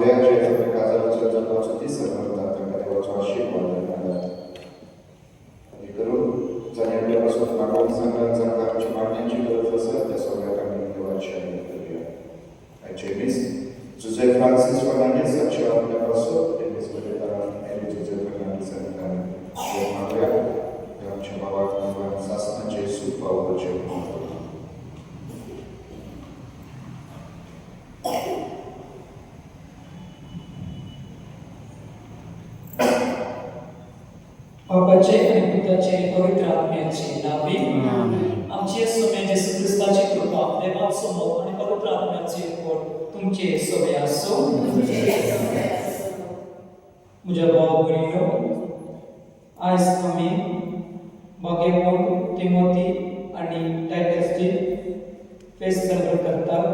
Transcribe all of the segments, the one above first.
sławiach, że to wykazał, że to co ty sobie tak tego co się ładne. I gru zaniebiono są magą zamędzam ci magnięci do te sobie tam nie była się nie. A James, Jose Francis Fernandez zaczął na osób, kiedy sobie tam Jose Fernandez tam Maria, tam trzeba było zasnąć Jezu Paulo cię. बाबाचे आणि पित्याचे पवित्र आत्म्याचे नावे आमची येशूच्या येशू ख्रिस्ताची कृपा देवासमोर आणि पवित्र आत्म्याचे पोट तुमचे सोबे असो म्हज्या भाव भयणीनो आज आमी बागेपोट तिमोथी आणि टायटसची फेस्त सेलिब्रेट करतात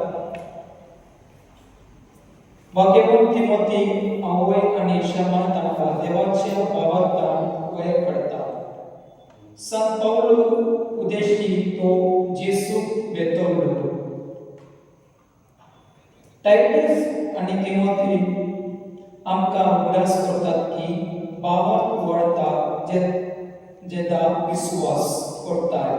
बागेपोट तिमोथी आवय आणि शमा तांकां देवाच्या भावार्थान वयर पडता संत पावलो उदेशी तो जेसू बेतवलो टायटस आणि तिमोथी आमकां उदास करतात की भावाक वळता जेदा विश्वास करताय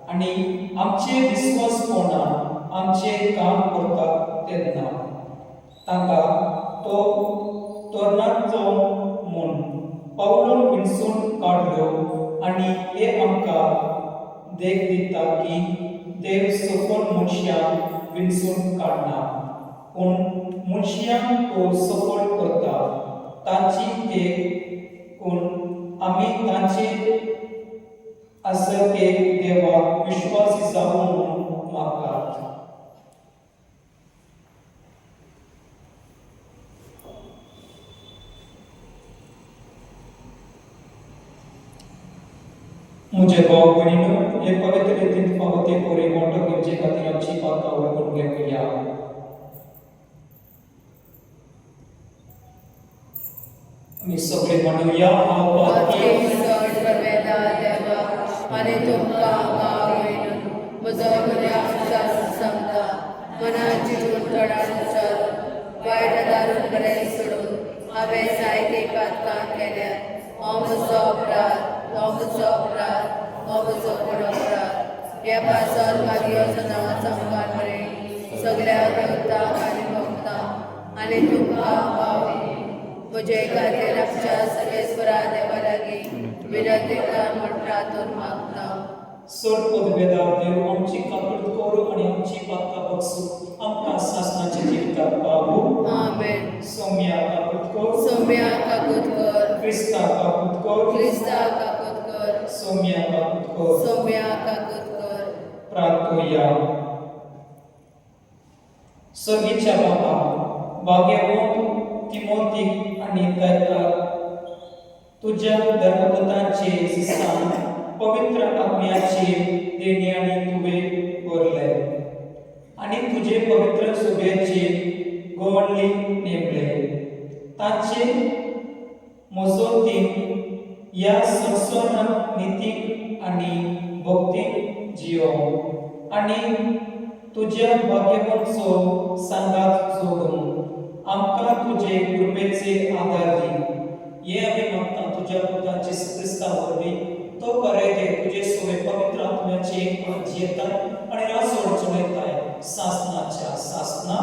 आणि आमचे विश्वासपणान आमचे काम करतात तेन्ना तांकां तो तोरणाचो म्हूण पावलोन विणसून काडलो आणि हे आमकां देख दिता की देव सफल मनशाक विणसून काडना पूण मनशाक तो सफल करता ताची ते कोण आमी तांचे आसके देवाक विश्वासी जावं म्हणून मागतात मुझे भाव भयणीनो हे पवित्र रितीन पावते कोरी मोठो घेवचे खातीर आमची पातळा वळखून घेवया आमी सगळे म्हणूया हांव पातकी आणि तुमकां भावयण म्हजो बऱ्या समजा मनाची गुंतवणानुसार वायट दारून बरें सोडून हांवें जायते कातकां केल्यात हो म्हजो अपराध हो म्हजो अपराध हो म्हजो व्हड अपराध ह्या पासर म्हाजी योजना संपान बरें सगळ्या देवतांक आनी भक्तांक आनी तुमकां भावयण म्हजे खातीर आमच्या सर्वेस्वरा देवा लागीं विनंती कर म्हणटा तर मागता सोड पदवेदार देव आमची काकूट करू आणि आमची पातका बक्षू आमकां सासनाचे जिवितात पावू आमेन सौम्या काकूट कर सौम्या काकूट कर क्रिस्ता काकूट कर क्रिस्ता काकूट कर सौम्या काकूट कर सौम्या काकूट कर प्रार्थोया सर्गीच्या बाबा भाग्यवंत तिमोथी आणि ताका तुझ्या धर्मपतांचे शिस्तान पवित्र आत्म्याचे देण्याने तुवे भरले आणि तुझे पवित्र सोब्याचे गोवणली नेमले तांचे मोजोतीन या संसारात नीतीक आणि भक्तीक जियो आणि तुझ्या भाग्यवंतचो सांगात जोडून आमकां तुझे कृपेचे आदार दी ये आमी मागता तुझ्या पुताचे क्रिस्ता वरवीं तो करे ते तुझे सोवे पवित्र आत्म्याचे जियेतात आणि रासोड चलयताय सासनाच्या सासना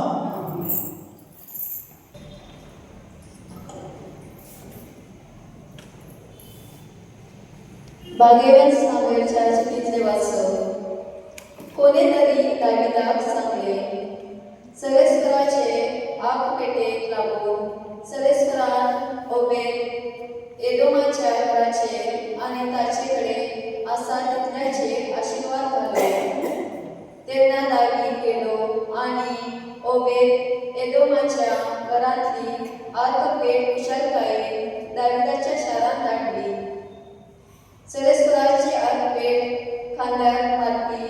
भाग्यवान सामुएलच्या चिठीचे वाचन कोणीतरी दाविदाक सांगले सर्वेस्वराचे आग पेटेक लागून सर्वेस्वरान ओबेद एदोमाच्या घराचे आणि ताचेकडे आसा तितल्याचे आशीर्वाद घाले तेन्ना दावीद गेलो आणि ओबेद एदोमाच्या घरांतली आग पेट कुशलकायेन दाविदाच्या शारांत धाडली सर्वेस्वराची आग पेट खांद्यार मारपी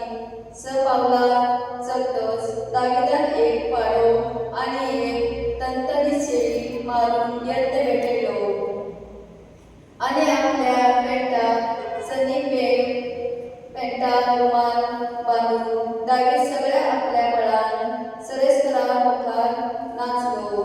पावलां चलतच दाविदान एक पारो आणि एक तंतनी शेळी मारून येत्त भेटयलो आणि आपल्या पेंटाक पेंटाक रुमाल बांदून दावीद सगळ्या आपल्या बळान सर्वेस्वरा मुखार नाचलो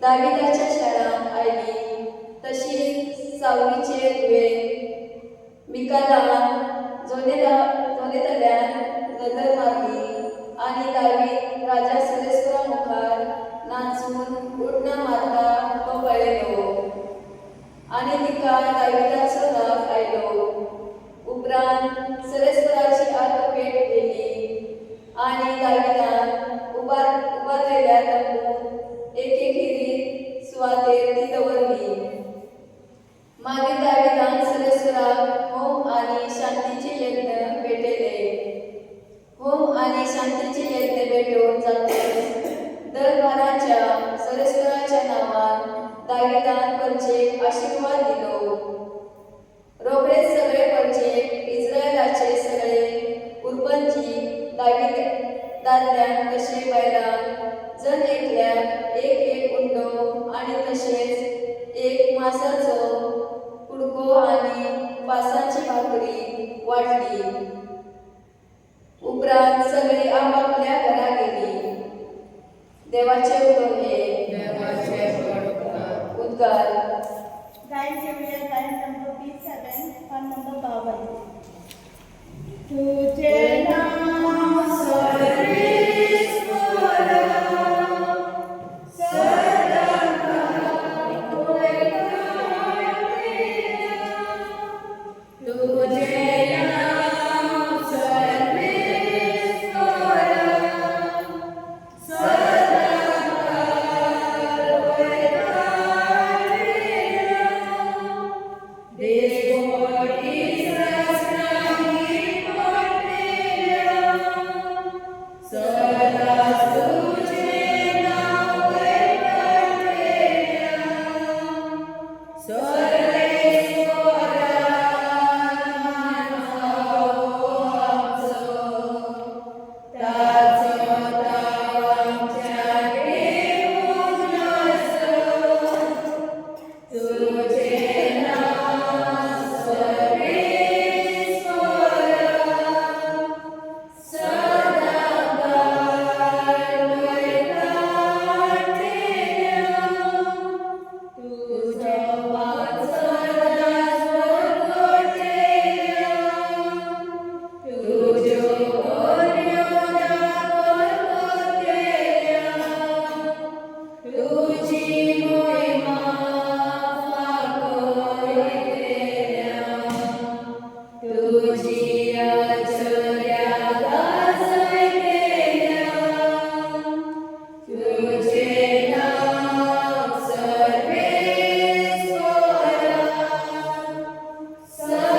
दाविदाच्या शारांत आयली, तशीच सावलीचे तुवें मिकालान जोनेतल्यान नदर मारली, आनी दावीद राजा सरेस्परा मुखार नाचून उडणां मारता तो पळयलो, आनी तिका दाविदाचो राग आयलो. उपरांत सरेस्पराची आर्तपेट केली, आनी दाविदान उबारलेल्या तंबूत एकेखेरीत सुवातेर ती दवरली. मागीर दाविदान सरेस्पराक होम आनी शांतीचे यत्न भेटयले. होम आनी शांतीचे यत्न भेटोवन जातकीच दरबाराच्या सरेस्पराच्या नांवान दाविदान पंचेक आशिर्वाद दिलो. रोखडेच सगळे पंचेक इस्रायेलाचे सगळे उरपंची दादल्यांक तशे बायलांक जण एकल्याक एक उंडो आनी तशेंच एक मासाचो कुडको आनी पासांची भाकरी वाटली. उपरांत सगळीं आपापल्या घरा गेली. देवाचे उलोवणे. उद्गार. Guys, we are line number B7, fund number 52. तुझे नाम सर्वेश्वर सदा तुझे नाम सर्वेश्वर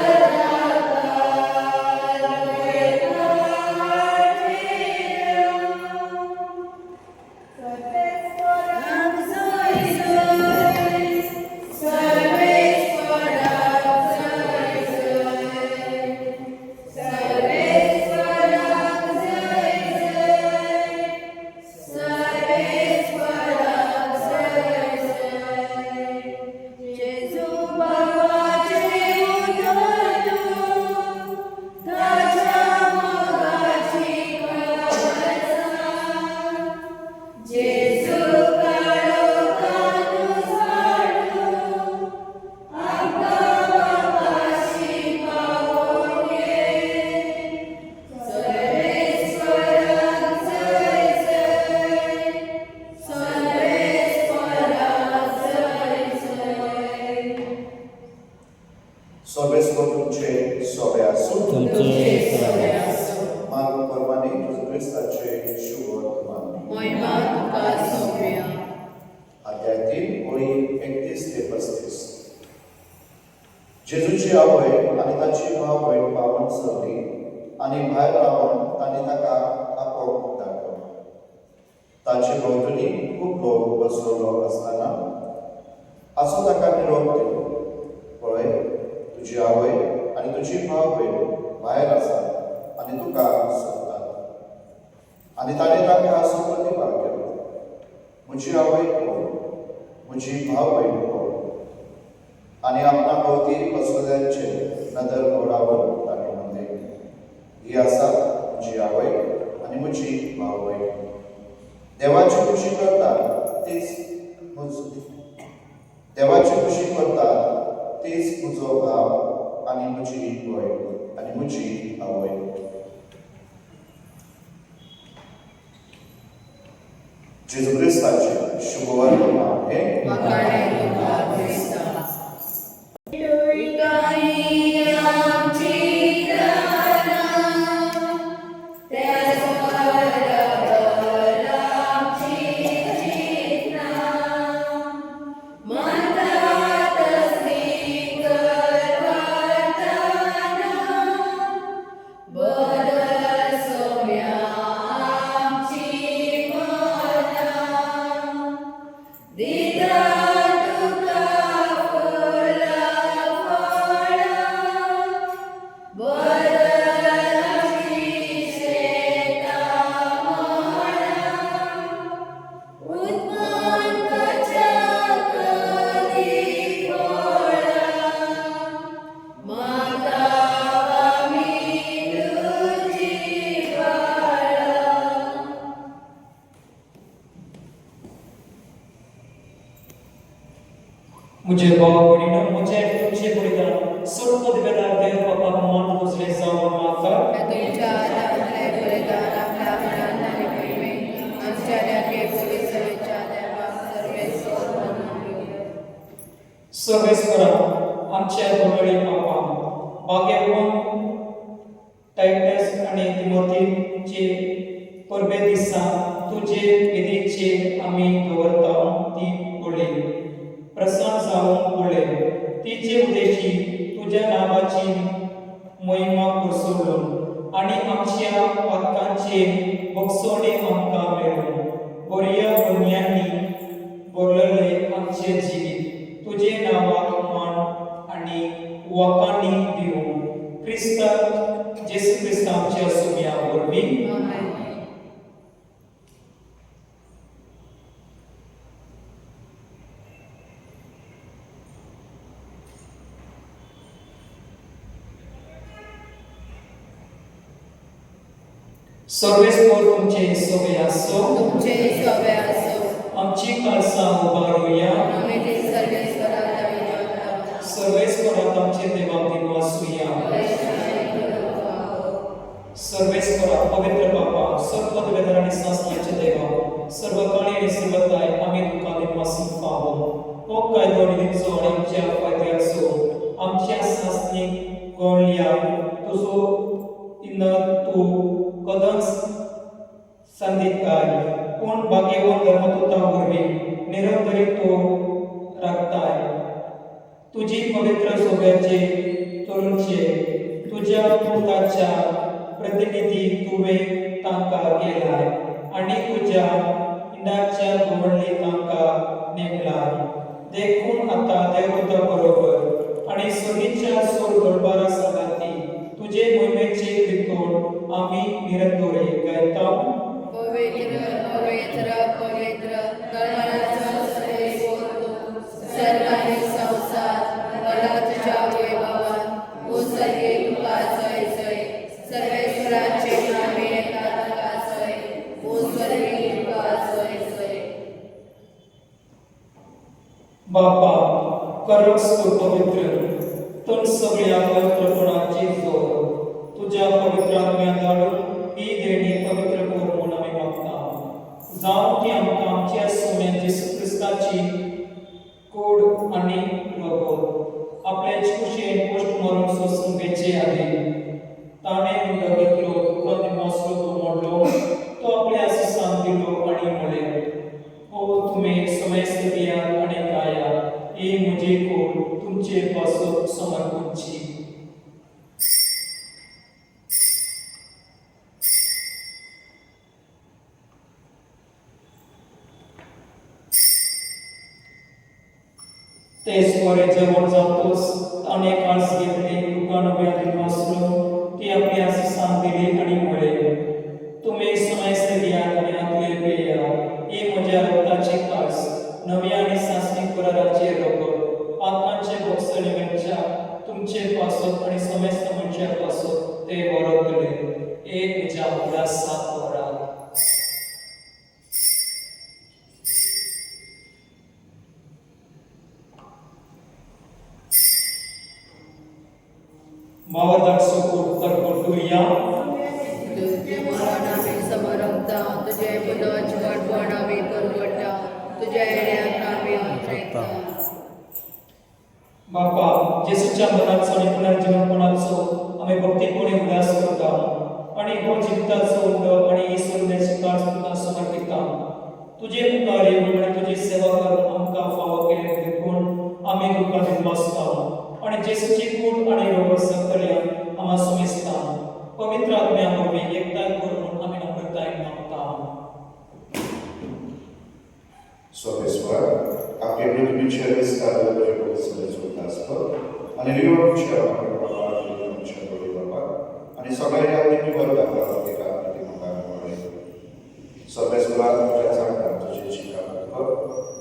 जेजूची आवय आनी ताची भाव भयण पावन सरली आनी भायर रावन तांणी ताका आपोवंक धाडलो. ताचे भोंवतणी खूब लोक बसलोलो आसतना आसो ताका निरोप दिलो, पळय तुजी आवय आनी तुजी भाव भयण भायर आसा आनी तुका सोदतात. आनी ताणें ताका हांसून प्रतिपाद केलो, म्हजी आवय कोण, म्हजी भाव भयण कोण. आनी आपणा भोवती बसलेल्यांचे नदर घोडावन ताणें म्हणलें, ही आसा म्हजी आवय आनी म्हजी भाव भयण. देवाची खुशी करता तीच देवाची खुशी करतात तीच म्हजो भाव आनी म्हजी भय आनी म्हजी आवय. जेजू क्रिस्ताचे शुभवर्तमान हे मुझे भाव बहिणीनं मुझे तुमचे बलिदान सर्व दिव्याला देव बापाक मान दुसरे जावं माता तुमच्या आत्म्यातले बलिदान आपल्या मनाने प्रेमे आमच्या त्याचे पोलीस सभेच्या देवा सर्वेश्वरा आमच्या दोघे बापा भाग्यवान टायटस आणि तिमोथीचे परबे दिसा तुझे विधीचे आम्ही दवरता ती पडली प्रसन्न जाऊन पडले तिचे उद्देशी तुझ्या नावाची महिमा पसरवून आणि आमच्या पातकांचे बक्षोडे आमकां मेळून बऱ्या गुन्यांनी भरलेले आमचे जिवीत तुझे नावाक मान आणि वाकांनी दिवून क्रिस्ता जेसू क्रिस्तांच्या सुम्या वरवीं सर्वेस्वर तुमचे सोबे असो तुमचे सोबे असो आमची काळसा उबारूया आम्ही ते सर्वेश्वराला विनवता सर्वेश्वरात आमचे देवाक दिलो आसूया सर्वेश्वरा पवित्र बापा सर्व वेदना आणि शास्त्राचे देवा सर्व काळी आणि सर्वताय आम्ही तुका दिवपासून पावो हो कायदो निधीचो आणि आमच्या फायद्याचो आमच्या शास्त्री गोळ्या तुझो तू कदंस संदिताय कोण भाग्यवान धर्मदूता वरवीं निरंतरी तो राखताय तुझी पवित्र सोब्याचे तरुणचे तुझ्या पुताच्या प्रतिनिधी तुवे तांका केलाय आणि तुझ्या इंडाच्या गोवंडली तांका नेमलाय देखून आता देवदूता बरोबर आणि स्वर्गीच्या सोर दरबारा संगाती तुझे महिमेचे कीर्तन आम्ही निरंतरी गायता पवित्र पवित्र पवित्र कर्मणाचा सर्वांनी संसार मला तुझ्या वैभवान उसर्गे तुका जय जय सर्वेश्वराचे नामे एकात्मका जय उसर्गे तुका जय जय बापा करस तू पवित्र तन सगळ्या पवित्रपणाची जोर तुझ्या पवित्र आत्म्या धाडून ही देणी पवित्र कर म्हणून आम्ही मागता जावं ती आमकां आमच्या सोम्या जेसू क्रिस्ताची कोड आणि रगत आपल्या खुशेन पोस्ट मारून सोसून बेचे आले ताणे मुद्दा घेतलो तुका दिमासलो तो मोडलो तो आपल्या आशिसान दिलो आणि म्हळे ओ तुम्ही समस्त दियात आणि काया हे मुझे कोड तुमचे पासून समर्पणची तेच वरे जवळ जातोस अनेक आळस घेतली दुकान व्याधी वाचलो ती आपली आशिसान दिली आणि म्हळे तुम्ही समस्त दियात आणि आतले पेया ही म्हज्या रक्ताची कास नव्या आणि सासणी कराराचे रगत पातकांचे बक्षणी वेंच्या तुमचे पासत आणि समस्त मनशा पासत ते वरतले एक म्हज्या उदासात वरा मावदासो उत्तर कोटुया तुझे मरणावे समरमता तुझे पदाची वाटवाणावे करवटा तुझ्या येण्याकावे अंतरेक्ता बापा जेसूच्या मनाचो आणि पुनर्जीवनपणाचो आम्ही भक्तीपणे उल्हास करता आणि हो जिविताचो उंड आणि ईश्वराची काळ तुका समर्पिता तुझे मुखार येऊन आणि तुझी सेवा करून आमकां फावो केले देखून आम्ही तुका दिवसता आणि जेसूची कूड आणि रोग सकर्या आम्हा समिस्ता पवित्र आत्म्या वरवीं एकताय करून आम्ही नम्रताय मागता Sobesvar, a pierdut bicerul stare de pe să rezultați ani liu ce a preparat de ce a preparat ani săgăia de pe vorba de care de măcar Sobesvar preția pentru ce și ca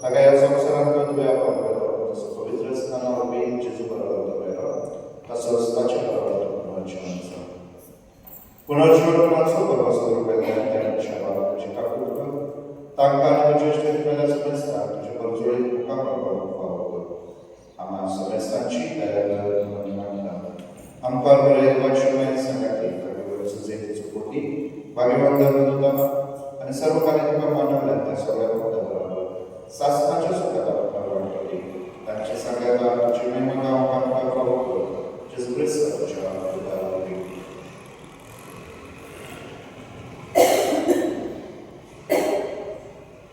dacă ea s-a observat că nu avea pentru să povestea să nu avem ce supără de pe ca să stace la noi ce însă până și urmă să vă să rupeți de ceva ce ca Taka nowoczesne chwile semestra, że pozwoli pokazać chwałę. A ma semestra czyte, am parole zobaczymy sangaty, tak jak się zejdzie co poti, Bhagavan Dhamma, a nie sarukane tylko manole, te sobie podawały. Sasna czasu kada parole, tak czy sangata, czy nie mogą pan chwałę, czy zbrysa to trzeba podawały.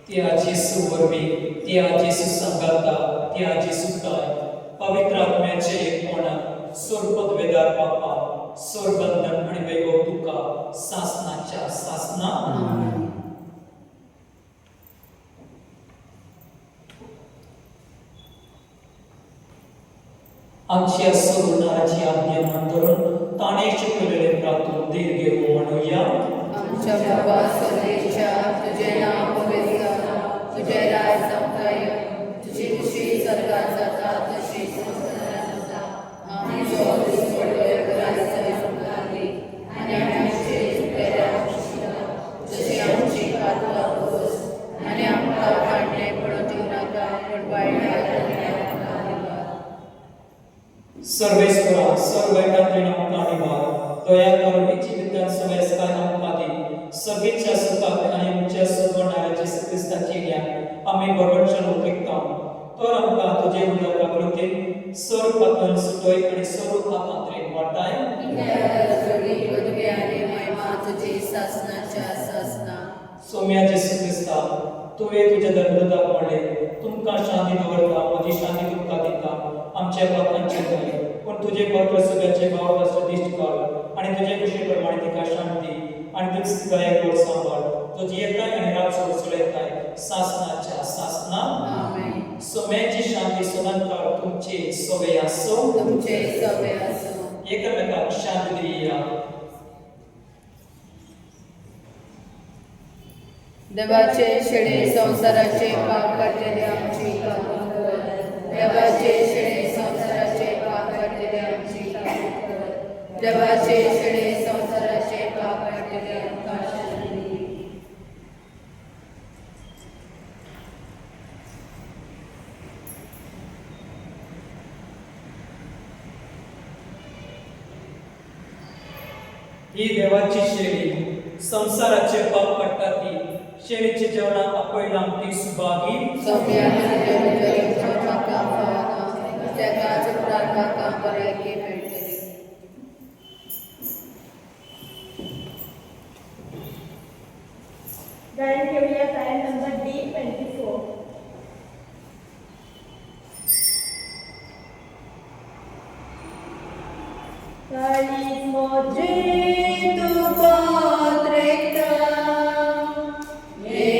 त्या जेसू वरवीं त्या जेसू संगाता त्या जेसू काय पवित्र आत्म्याचे एकपण सोरपद weather बापा सोरबंधन आणि वैभव तुका सासनाच्या सासना आमच्या सोडणाराची आज्ञा मानून ताणे शिकवलेले प्रातून धीर घेऊ म्हणूया आमच्या बाबा सर्वेच्या तुझे नाव पवित्र तुझे राय संकाय तुझी खुशी सरकार जाता तशी संस्कारांचा आम्ही जोर सोडलोय करायचं संकाली आणि आमचे चुकेल्या जशी आमची कातला होस आणि आमका काढणे पडू देऊ नका पण वाईट सर्वेश्वरा सर्वैकांत्री नमकानी वार दया करून जीवितान सवयस्कार नमकादी सगळीच्या सुखात आणि आमच्या सद्गुणाच्या येशू ख्रिस्ताची ज्ञान आम्ही बरोबरच्या लोकिकता तर आमकां तुझे उदक आकृती सर पातन सुटोय आणि सर्व आकांत्रे वाटाय सोम्या येशू ख्रिस्ता तुवें तुझ्या धर्मदाक म्हणले तुमकां शांती दवरता म्हजी शांती तुमकां दिता आमच्या पापांचे न्हय पण तुझे पवित्र सगळ्याचे भाव राष्ट्र दिश्ट कर आणि तुझे कुशे प्रमाणे तिका शांती आणि तुझी गायक गोड सांभाळ तुझी येताय आणि रात सोडताय सासनाच्या सासना सोम्याची शांती सदांकाळ तुमचे सोवे असो एकमेकाक शांती दिया देवाचे शेडे संसाराचे पाप काढलेले आमची देवाचे शेडे संसाराचे पाप काढलेले आमची देवाचे शेडे संसाराचे पाप काढलेले आमका शांती ही देवाची शेळी संसाराचे पाप काढता ती शेळीचे जेवणा आपयला ती सुभागी सौम्या जगाचे प्रार्थना काम करायचे भेटले गायन घेऊया गायन number D24. Calis mojitu patrekta Ye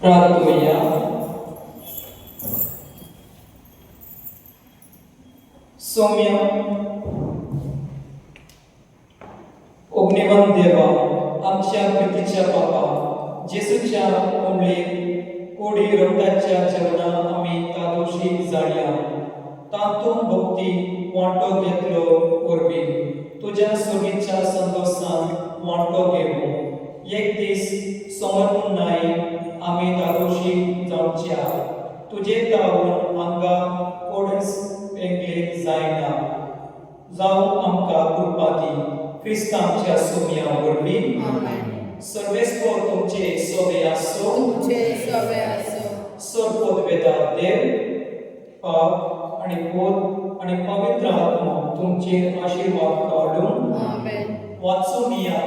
प्रार्थूया. सौम्य अग्निवन देवा, आमच्या प्रीतीच्या बापा, जेसूच्या कोंबले कोडी रक्ताच्या जेवणात आम्ही तादोशी जाणया, तातून भक्ती वांटो घेतलो वरवी तुझ्या सोबीच्या संतोषान वांटो घेवो. एक दीस समर्पण नाही आम्ही तादोशी जावच्या, तुझे तावून आमका कोडस पेंगले जायना. जाऊ आमका कृपा दी क्रिस्तांच्या सोम्या वरवी. सर्वेस्वर तुमचे सोबे आसो. सरपद वेदा देव पाप आणि बोध आणि पवित्र आत्मा तुमचे आशीर्वाद काढून वाचून या